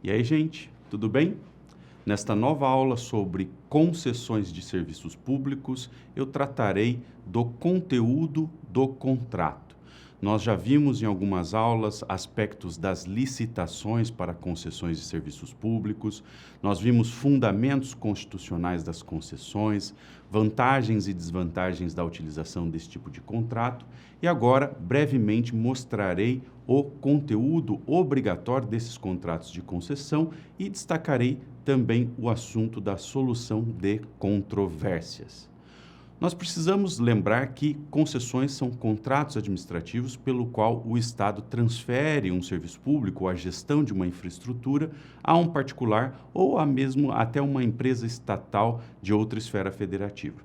E aí, gente, tudo bem? Nesta nova aula sobre concessões de serviços públicos, eu tratarei do conteúdo do contrato. Nós já vimos em algumas aulas aspectos das licitações para concessões de serviços públicos, nós vimos fundamentos constitucionais das concessões, vantagens e desvantagens da utilização desse tipo de contrato e agora, brevemente, mostrarei o conteúdo obrigatório desses contratos de concessão e destacarei também o assunto da solução de controvérsias. Nós precisamos lembrar que concessões são contratos administrativos pelo qual o Estado transfere um serviço público ou a gestão de uma infraestrutura a um particular ou até uma empresa estatal de outra esfera federativa.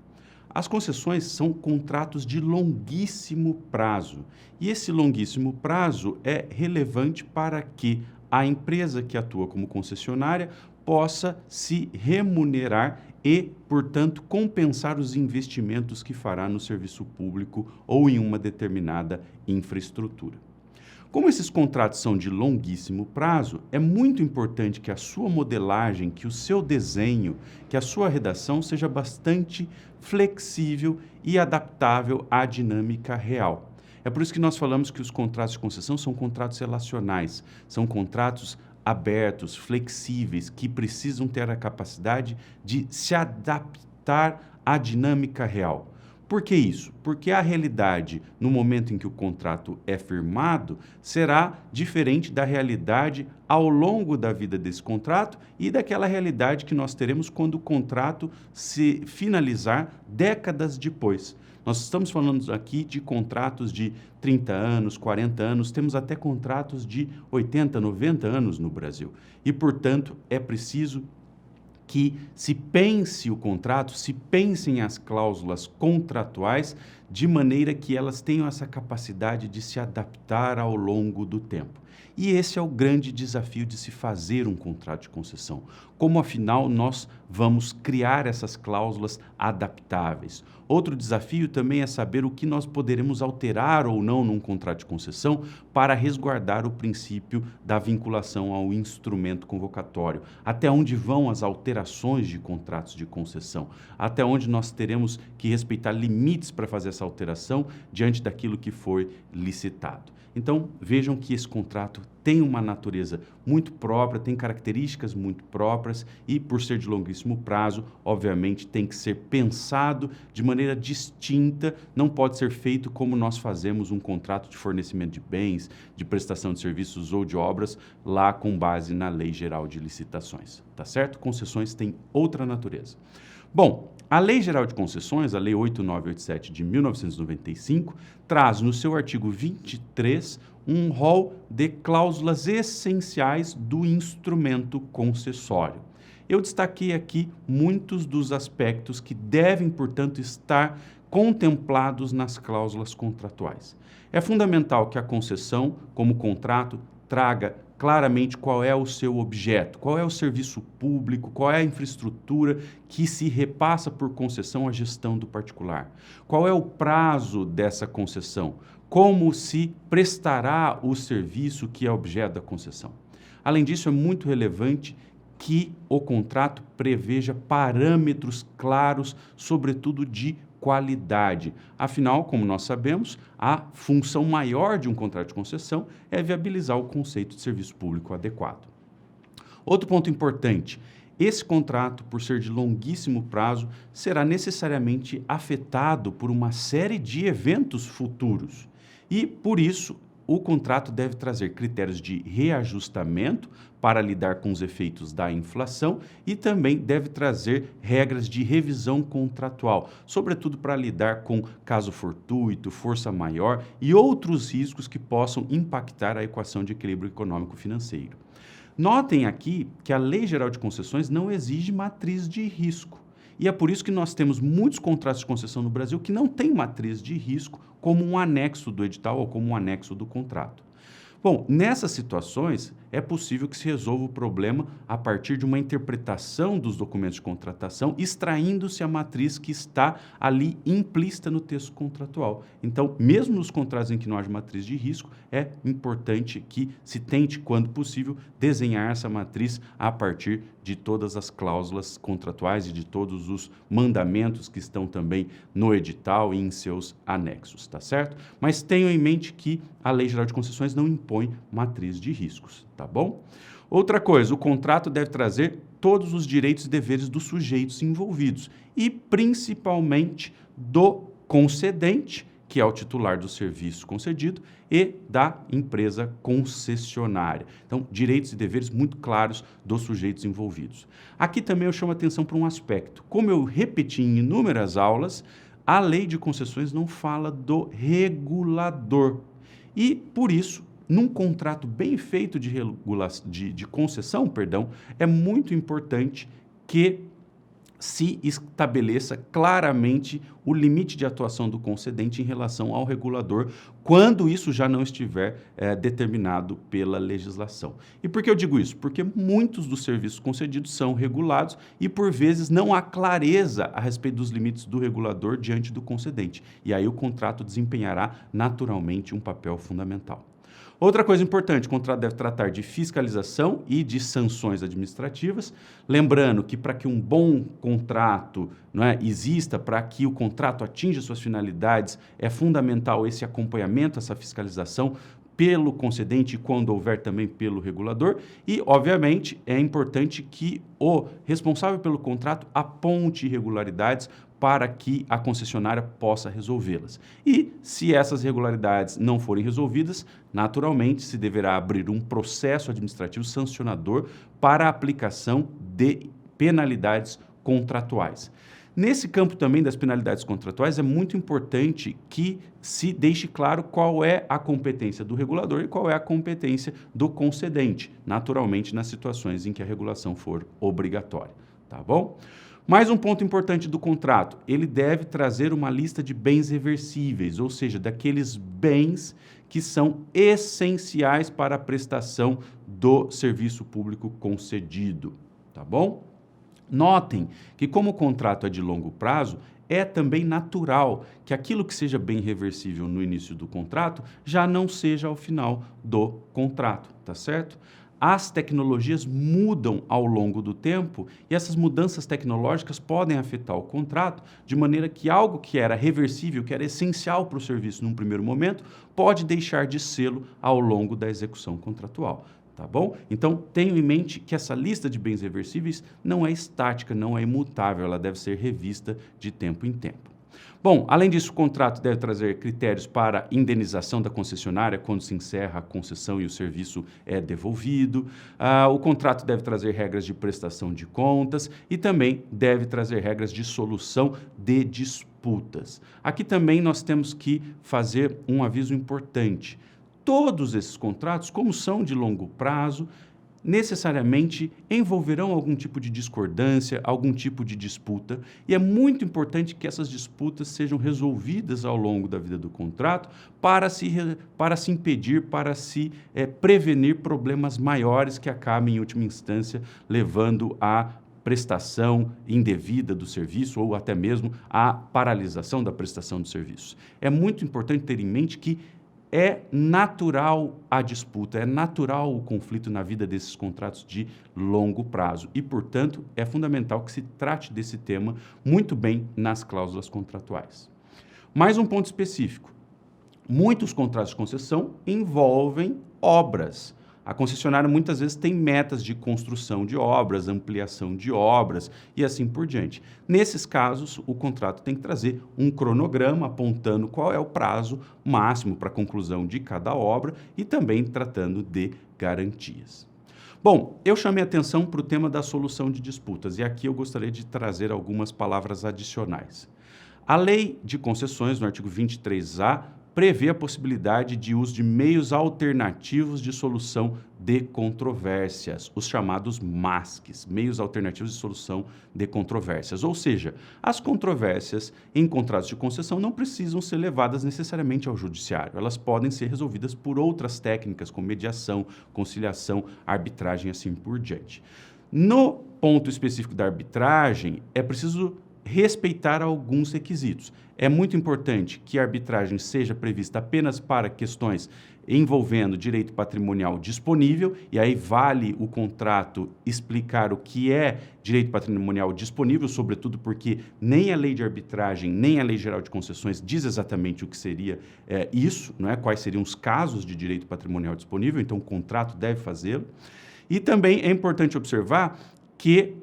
As concessões são contratos de longuíssimo prazo e esse longuíssimo prazo é relevante para que a empresa que atua como concessionária possa se remunerar e, portanto, compensar os investimentos que fará no serviço público ou em uma determinada infraestrutura. Como esses contratos são de longuíssimo prazo, é muito importante que a sua modelagem, que o seu desenho, que a sua redação seja bastante flexível e adaptável à dinâmica real. É por isso que nós falamos que os contratos de concessão são contratos relacionais, são contratos abertos, flexíveis, que precisam ter a capacidade de se adaptar à dinâmica real. Por que isso? Porque a realidade, no momento em que o contrato é firmado, será diferente da realidade ao longo da vida desse contrato e daquela realidade que nós teremos quando o contrato se finalizar décadas depois. Nós estamos falando aqui de contratos de 30 anos, 40 anos, temos até contratos de 80, 90 anos no Brasil. E, portanto, é preciso que se pense o contrato, se pensem as cláusulas contratuais de maneira que elas tenham essa capacidade de se adaptar ao longo do tempo. E esse é o grande desafio de se fazer um contrato de concessão. Como, afinal, nós vamos criar essas cláusulas adaptáveis? Outro desafio também é saber o que nós poderemos alterar ou não num contrato de concessão para resguardar o princípio da vinculação ao instrumento convocatório. Até onde vão as alterações de contratos de concessão? Até onde nós teremos que respeitar limites para fazer essa alteração diante daquilo que foi licitado? Então, vejam que esse contrato tem uma natureza muito própria, tem características muito próprias e, por ser de longuíssimo prazo, obviamente tem que ser pensado de maneira distinta, não pode ser feito como nós fazemos um contrato de fornecimento de bens, de prestação de serviços ou de obras, lá com base na Lei Geral de Licitações, tá certo? Concessões têm outra natureza. Bom, a Lei Geral de Concessões, a Lei 8987 de 1995, traz no seu artigo 23 um rol de cláusulas essenciais do instrumento concessório. Eu destaquei aqui muitos dos aspectos que devem, portanto, estar contemplados nas cláusulas contratuais. É fundamental que a concessão, como contrato, traga claramente qual é o seu objeto, qual é o serviço público, qual é a infraestrutura que se repassa por concessão à gestão do particular, qual é o prazo dessa concessão, como se prestará o serviço que é objeto da concessão. Além disso, é muito relevante que o contrato preveja parâmetros claros, sobretudo de qualidade. Afinal, como nós sabemos, a função maior de um contrato de concessão é viabilizar o conceito de serviço público adequado. Outro ponto importante, esse contrato, por ser de longuíssimo prazo, será necessariamente afetado por uma série de eventos futuros e, por isso, o contrato deve trazer critérios de reajustamento para lidar com os efeitos da inflação e também deve trazer regras de revisão contratual, sobretudo para lidar com caso fortuito, força maior e outros riscos que possam impactar a equação de equilíbrio econômico-financeiro. Notem aqui que a Lei Geral de Concessões não exige matriz de risco. E é por isso que nós temos muitos contratos de concessão no Brasil que não têm matriz de risco como um anexo do edital ou como um anexo do contrato. Bom, nessas situações, é possível que se resolva o problema a partir de uma interpretação dos documentos de contratação, extraindo-se a matriz que está ali implícita no texto contratual. Então, mesmo nos contratos em que não haja matriz de risco, é importante que se tente, quando possível, desenhar essa matriz a partir de todas as cláusulas contratuais e de todos os mandamentos que estão também no edital e em seus anexos, tá certo? Mas tenham em mente que a Lei Geral de Concessões não impõe matriz de riscos, tá bom? Outra coisa, o contrato deve trazer todos os direitos e deveres dos sujeitos envolvidos e principalmente do concedente, que é o titular do serviço concedido, e da empresa concessionária. Então, direitos e deveres muito claros dos sujeitos envolvidos. Aqui também eu chamo a atenção para um aspecto. Como eu repeti em inúmeras aulas, a Lei de Concessões não fala do regulador. E, por isso, num contrato bem feito de concessão, é muito importante que se estabeleça claramente o limite de atuação do concedente em relação ao regulador, quando isso já não estiver determinado pela legislação. E por que eu digo isso? Porque muitos dos serviços concedidos são regulados e, por vezes, não há clareza a respeito dos limites do regulador diante do concedente. E aí o contrato desempenhará naturalmente um papel fundamental. Outra coisa importante, o contrato deve tratar de fiscalização e de sanções administrativas, lembrando que para que um bom contrato exista, para que o contrato atinja suas finalidades, é fundamental esse acompanhamento, essa fiscalização pelo concedente e, quando houver, também pelo regulador. E, obviamente, é importante que o responsável pelo contrato aponte irregularidades para que a concessionária possa resolvê-las. E, se essas irregularidades não forem resolvidas, naturalmente se deverá abrir um processo administrativo sancionador para a aplicação de penalidades contratuais. Nesse campo também das penalidades contratuais, é muito importante que se deixe claro qual é a competência do regulador e qual é a competência do concedente, naturalmente nas situações em que a regulação for obrigatória, tá bom? Mais um ponto importante do contrato, ele deve trazer uma lista de bens reversíveis, ou seja, daqueles bens que são essenciais para a prestação do serviço público concedido, tá bom? Notem que, como o contrato é de longo prazo, é também natural que aquilo que seja bem reversível no início do contrato já não seja ao final do contrato, tá certo? As tecnologias mudam ao longo do tempo e essas mudanças tecnológicas podem afetar o contrato de maneira que algo que era reversível, que era essencial para o serviço num primeiro momento, pode deixar de sê-lo ao longo da execução contratual. Tá bom? Então, tenham em mente que essa lista de bens reversíveis não é estática, não é imutável, ela deve ser revista de tempo em tempo. Bom, além disso, o contrato deve trazer critérios para indenização da concessionária quando se encerra a concessão e o serviço é devolvido. O contrato deve trazer regras de prestação de contas e também deve trazer regras de solução de disputas. Aqui também nós temos que fazer um aviso importante. Todos esses contratos, como são de longo prazo, necessariamente envolverão algum tipo de discordância, algum tipo de disputa, e é muito importante que essas disputas sejam resolvidas ao longo da vida do contrato para se impedir, para se prevenir problemas maiores que acabem, em última instância, levando à prestação indevida do serviço ou até mesmo à paralisação da prestação do serviço. É muito importante ter em mente que é natural a disputa, é natural o conflito na vida desses contratos de longo prazo e, portanto, é fundamental que se trate desse tema muito bem nas cláusulas contratuais. Mais um ponto específico. Muitos contratos de concessão envolvem obras. A concessionária muitas vezes tem metas de construção de obras, ampliação de obras e assim por diante. Nesses casos, o contrato tem que trazer um cronograma apontando qual é o prazo máximo para a conclusão de cada obra e também tratando de garantias. Bom, eu chamei atenção para o tema da solução de disputas e aqui eu gostaria de trazer algumas palavras adicionais. A Lei de Concessões, no artigo 23A, prevê a possibilidade de uso de meios alternativos de solução de controvérsias, os chamados MASCs, meios alternativos de solução de controvérsias. Ou seja, as controvérsias em contratos de concessão não precisam ser levadas necessariamente ao judiciário, elas podem ser resolvidas por outras técnicas, como mediação, conciliação, arbitragem e assim por diante. No ponto específico da arbitragem, é preciso respeitar alguns requisitos. É muito importante que a arbitragem seja prevista apenas para questões envolvendo direito patrimonial disponível, e aí vale o contrato explicar o que é direito patrimonial disponível, sobretudo porque nem a lei de arbitragem, nem a lei geral de concessões diz exatamente o que seria isso, não é? Quais seriam os casos de direito patrimonial disponível, então o contrato deve fazê-lo. E também é importante observar que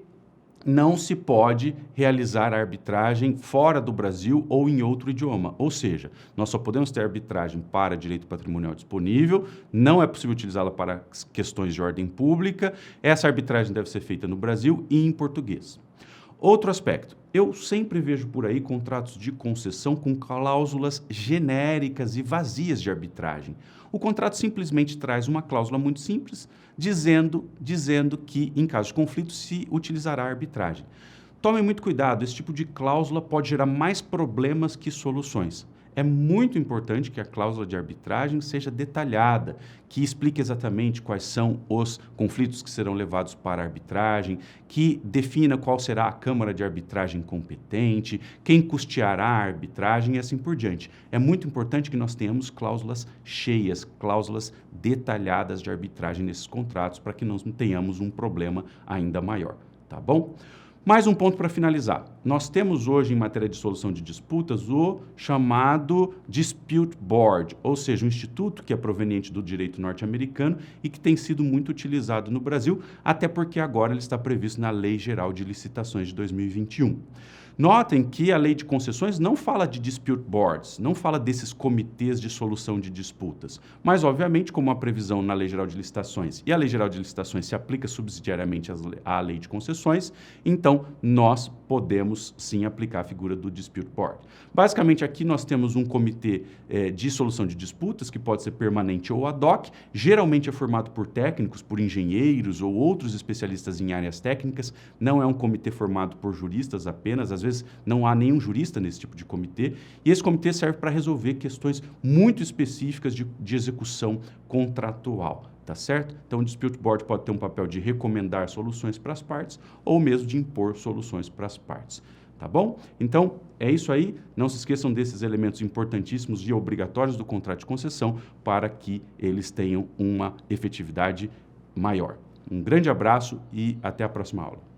não se pode realizar a arbitragem fora do Brasil ou em outro idioma. Ou seja, nós só podemos ter arbitragem para direito patrimonial disponível, não é possível utilizá-la para questões de ordem pública, essa arbitragem deve ser feita no Brasil e em português. Outro aspecto, eu sempre vejo por aí contratos de concessão com cláusulas genéricas e vazias de arbitragem. O contrato simplesmente traz uma cláusula muito simples, dizendo que, em caso de conflito, se utilizará a arbitragem. Tome muito cuidado, esse tipo de cláusula pode gerar mais problemas que soluções. É muito importante que a cláusula de arbitragem seja detalhada, que explique exatamente quais são os conflitos que serão levados para a arbitragem, que defina qual será a Câmara de Arbitragem competente, quem custeará a arbitragem e assim por diante. É muito importante que nós tenhamos cláusulas cheias, cláusulas detalhadas de arbitragem nesses contratos para que não tenhamos um problema ainda maior, tá bom? Mais um ponto para finalizar. Nós temos hoje, em matéria de solução de disputas, o chamado Dispute Board, ou seja, um instituto que é proveniente do direito norte-americano e que tem sido muito utilizado no Brasil, até porque agora ele está previsto na Lei Geral de Licitações de 2021. Notem que a lei de concessões não fala de dispute boards, não fala desses comitês de solução de disputas, mas, obviamente, como a previsão na Lei Geral de Licitações e a Lei Geral de Licitações se aplica subsidiariamente à lei de concessões, então nós podemos sim aplicar a figura do dispute board. Basicamente, aqui nós temos um comitê de solução de disputas que pode ser permanente ou ad hoc, geralmente é formado por técnicos, por engenheiros ou outros especialistas em áreas técnicas, não é um comitê formado por juristas apenas, às vezes não há nenhum jurista nesse tipo de comitê, e esse comitê serve para resolver questões muito específicas de execução contratual, tá certo? Então, o Dispute Board pode ter um papel de recomendar soluções para as partes ou mesmo de impor soluções para as partes, tá bom? Então, é isso aí. Não se esqueçam desses elementos importantíssimos e obrigatórios do contrato de concessão para que eles tenham uma efetividade maior. Um grande abraço e até a próxima aula.